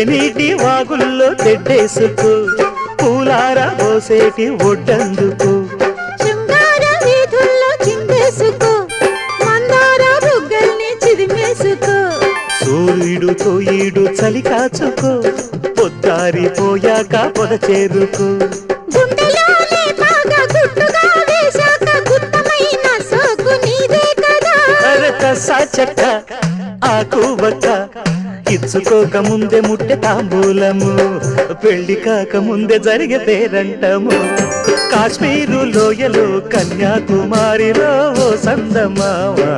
తేనీటి వాగుల్లో తెడ్డేసుకో పూలార పోసేటి ఒడ్డందుకు శృంగార వీధుల్లో చిందేసుకో మందార బుగ్గల్ని చిదిమేసుకో సూర్యుడు తోయిడు చలి కాచుకో పొద్దారిపోయాక పొద చేరుకో గుండెలోనే బాగా గుట్టుగా వేశాక గుత్తమైన సోకు నీదే కదా అరక సాచక్క ఆకు బక్క ఇచ్చుకోక ముందే ముట్టె తాంబూలము పెళ్లి కాక ముందే జరిగే పేరంటము కాశ్మీరు లోయలో కన్యాకుమారిలో ఓ సందమావా